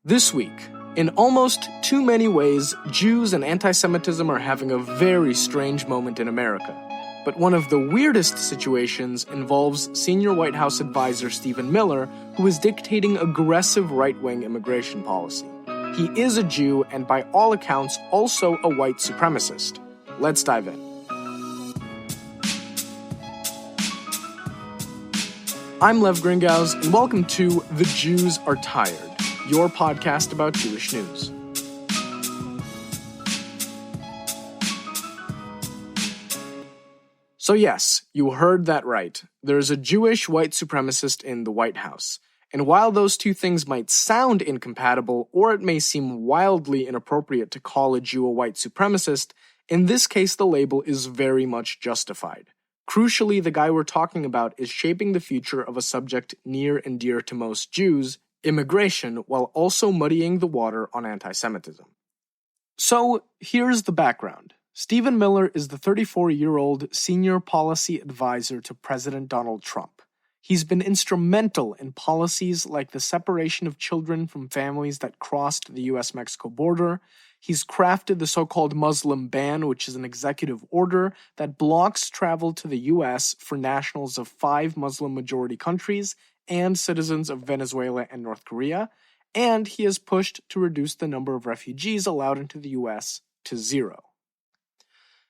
This week, in almost too many ways, Jews and anti-Semitism are having a very strange moment in America. But one of the weirdest situations involves senior White House advisor Stephen Miller, who is dictating aggressive right-wing immigration policy. He is a Jew and, by all accounts, also a white supremacist. Let's dive in. I'm Lev Gringaus, and welcome to The Jews Are Tired, your podcast about Jewish news. So yes, you heard that right. There's a Jewish white supremacist in the White House. And while those two things might sound incompatible, or it may seem wildly inappropriate to call a Jew a white supremacist, in this case the label is very much justified. Crucially, the guy we're talking about is shaping the future of a subject near and dear to most Jews, immigration, while also muddying the water on anti-Semitism. So, here's the background. Stephen Miller is the 34-year-old senior policy advisor to President Donald Trump. He's been instrumental in policies like the separation of children from families that crossed the U.S.-Mexico border. He's crafted the so-called Muslim ban, which is an executive order that blocks travel to the U.S. for nationals of 5 Muslim-majority countries and citizens of Venezuela and North Korea, and he has pushed to reduce the number of refugees allowed into the U.S. to 0.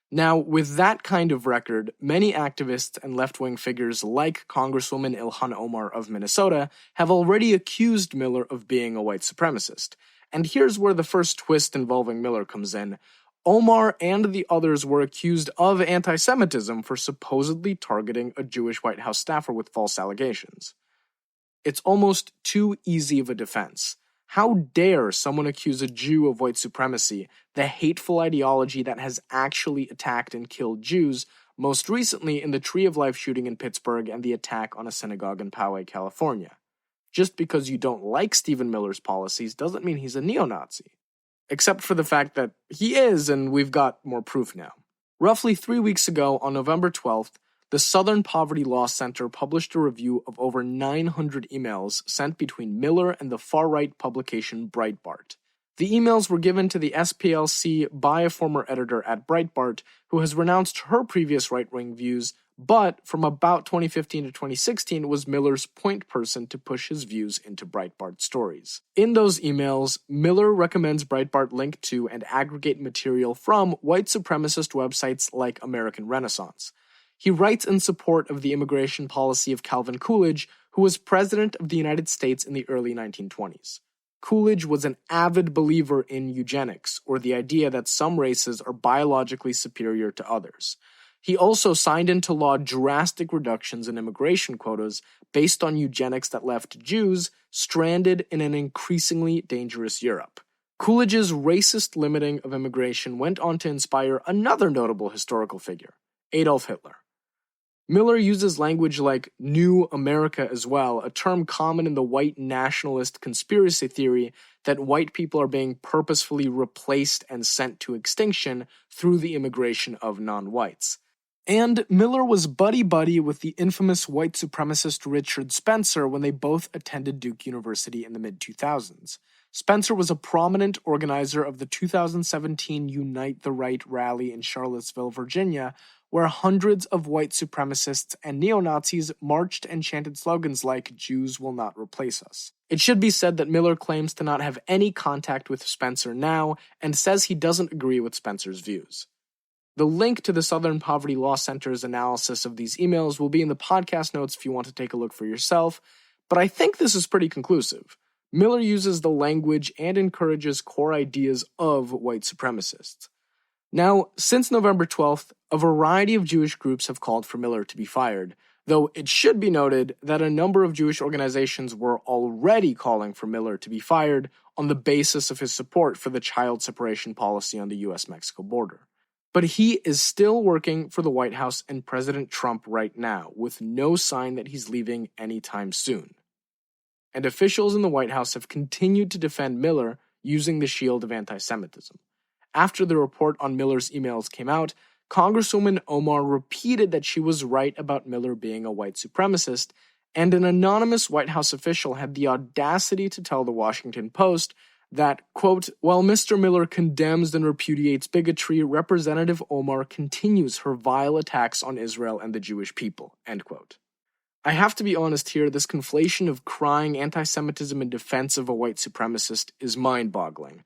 Now, with that kind of record, many activists and left-wing figures like Congresswoman Ilhan Omar of Minnesota have already accused Miller of being a white supremacist. And here's where the first twist involving Miller comes in. Omar and the others were accused of anti-Semitism for supposedly targeting a Jewish White House staffer with false allegations. It's almost too easy of a defense. How dare someone accuse a Jew of white supremacy, the hateful ideology that has actually attacked and killed Jews, most recently in the Tree of Life shooting in Pittsburgh and the attack on a synagogue in Poway, California. Just because you don't like Stephen Miller's policies doesn't mean he's a neo-Nazi. Except for the fact that he is, and we've got more proof now. Roughly 3 weeks ago, on November 12th, the Southern Poverty Law Center published a review of over 900 emails sent between Miller and the far-right publication Breitbart. The emails were given to the SPLC by a former editor at Breitbart who has renounced her previous right-wing views, but from about 2015 to 2016 was Miller's point person to push his views into Breitbart stories. In those emails, Miller recommends Breitbart link to and aggregate material from white supremacist websites like American Renaissance. He writes in support of the immigration policy of Calvin Coolidge, who was president of the United States in the early 1920s. Coolidge was an avid believer in eugenics, or the idea that some races are biologically superior to others. He also signed into law drastic reductions in immigration quotas based on eugenics that left Jews stranded in an increasingly dangerous Europe. Coolidge's racist limiting of immigration went on to inspire another notable historical figure, Adolf Hitler. Miller uses language like New America as well, a term common in the white nationalist conspiracy theory that white people are being purposefully replaced and sent to extinction through the immigration of non-whites. And Miller was buddy-buddy with the infamous white supremacist Richard Spencer when they both attended Duke University in the mid-2000s. Spencer was a prominent organizer of the 2017 Unite the Right rally in Charlottesville, Virginia, where hundreds of white supremacists and neo-Nazis marched and chanted slogans like, "Jews will not replace us." It should be said that Miller claims to not have any contact with Spencer now and says he doesn't agree with Spencer's views. The link to the Southern Poverty Law Center's analysis of these emails will be in the podcast notes if you want to take a look for yourself, but I think this is pretty conclusive. Miller uses the language and encourages core ideas of white supremacists. Now, since November 12th, a variety of Jewish groups have called for Miller to be fired, though it should be noted that a number of Jewish organizations were already calling for Miller to be fired on the basis of his support for the child separation policy on the U.S.-Mexico border. But he is still working for the White House and President Trump right now, with no sign that he's leaving anytime soon. And officials in the White House have continued to defend Miller using the shield of anti-Semitism. After the report on Miller's emails came out, Congresswoman Omar repeated that she was right about Miller being a white supremacist, And an anonymous White House official had the audacity to tell the Washington Post that, quote, while Mr. Miller condemns and repudiates bigotry, Representative Omar continues her vile attacks on Israel and the Jewish people, end quote. I have to be honest here, this conflation of crying anti-Semitism in defense of a white supremacist is mind-boggling.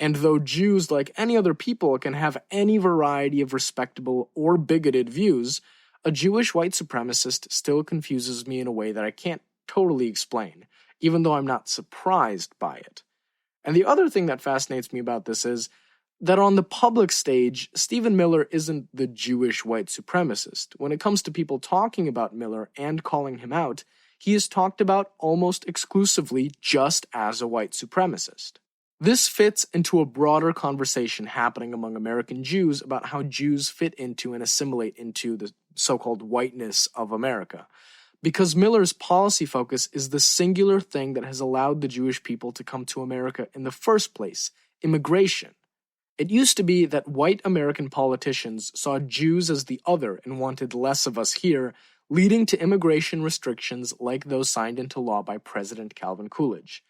And though Jews, like any other people, can have any variety of respectable or bigoted views, a Jewish white supremacist still confuses me in a way that I can't totally explain, even though I'm not surprised by it. And the other thing that fascinates me about this is that on the public stage, Stephen Miller isn't the Jewish white supremacist. When it comes to people talking about Miller and calling him out, he is talked about almost exclusively just as a white supremacist. This fits into a broader conversation happening among American Jews about how Jews fit into and assimilate into the so-called whiteness of America. Because Miller's policy focus is the singular thing that has allowed the Jewish people to come to America in the first place, immigration. It used to be that white American politicians saw Jews as the other and wanted less of us here, leading to immigration restrictions like those signed into law by President Calvin Coolidge.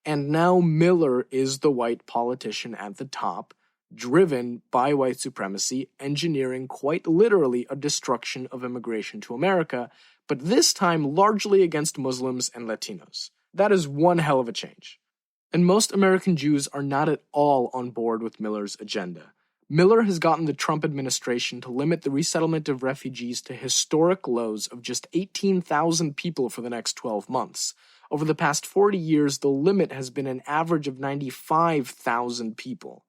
And now Miller is the white politician at the top, driven by white supremacy, engineering quite literally a destruction of immigration to America, but this time largely against Muslims and Latinos. That is one hell of a change. And most American Jews are not at all on board with Miller's agenda. Miller has gotten the Trump administration to limit the resettlement of refugees to historic lows of just 18,000 people for the next 12 months. Over the past 40 years, the limit has been an average of 95,000 people.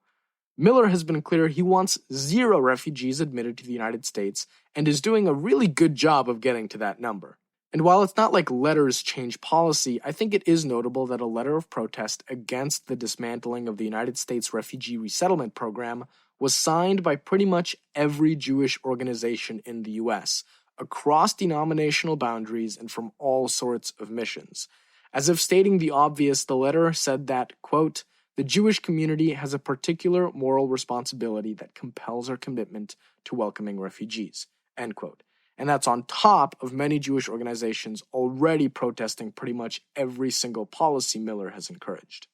Miller has been clear he wants 0 refugees admitted to the United States and is doing a really good job of getting to that number. And while it's not like letters change policy, I think it is notable that a letter of protest against the dismantling of the United States refugee resettlement program was signed by pretty much every Jewish organization in the U.S., across denominational boundaries and from all sorts of missions. As if stating the obvious, the letter said that, quote, the Jewish community has a particular moral responsibility that compels our commitment to welcoming refugees, end quote. And that's on top of many Jewish organizations already protesting pretty much every single policy Miller has encouraged.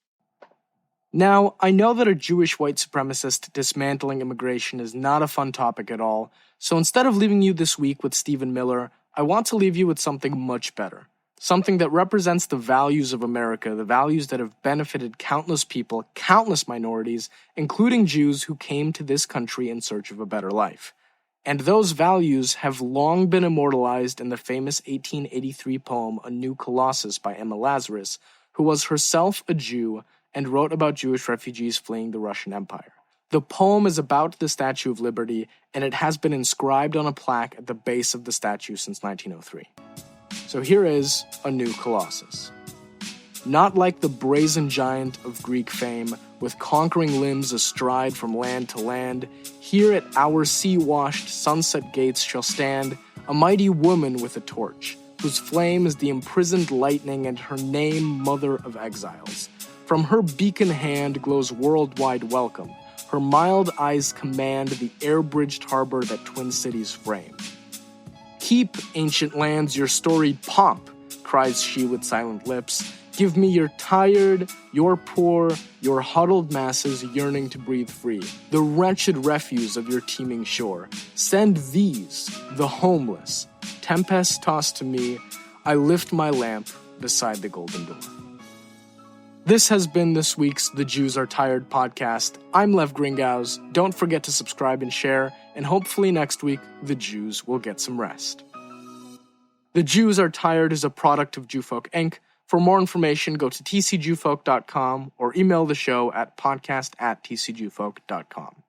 Now, I know that a Jewish white supremacist dismantling immigration is not a fun topic at all, so instead of leaving you this week with Stephen Miller, I want to leave you with something much better. Something that represents the values of America, the values that have benefited countless people, countless minorities, including Jews who came to this country in search of a better life. And those values have long been immortalized in the famous 1883 poem A New Colossus by Emma Lazarus, who was herself a Jew and wrote about Jewish refugees fleeing the Russian Empire. The poem is about the Statue of Liberty, and it has been inscribed on a plaque at the base of the statue since 1903. So here is A New Colossus. Not like the brazen giant of Greek fame, with conquering limbs astride from land to land, here at our sea-washed sunset gates shall stand a mighty woman with a torch, whose flame is the imprisoned lightning and her name Mother of Exiles. From her beacon hand glows worldwide welcome. Her mild eyes command the air-bridged harbor that twin cities frame. Keep, ancient lands, your storied pomp, cries she with silent lips. Give me your tired, your poor, your huddled masses yearning to breathe free, the wretched refuse of your teeming shore. Send these, the homeless, tempest-tossed to me. I lift my lamp beside the golden door. This has been this week's The Jews Are Tired podcast. I'm Lev Gringaus. Don't forget to subscribe and share, and hopefully next week, the Jews will get some rest. The Jews Are Tired is a product of Jewfolk Inc. For more information, go to tcjewfolk.com or email the show at podcast@tcjewfolk.com.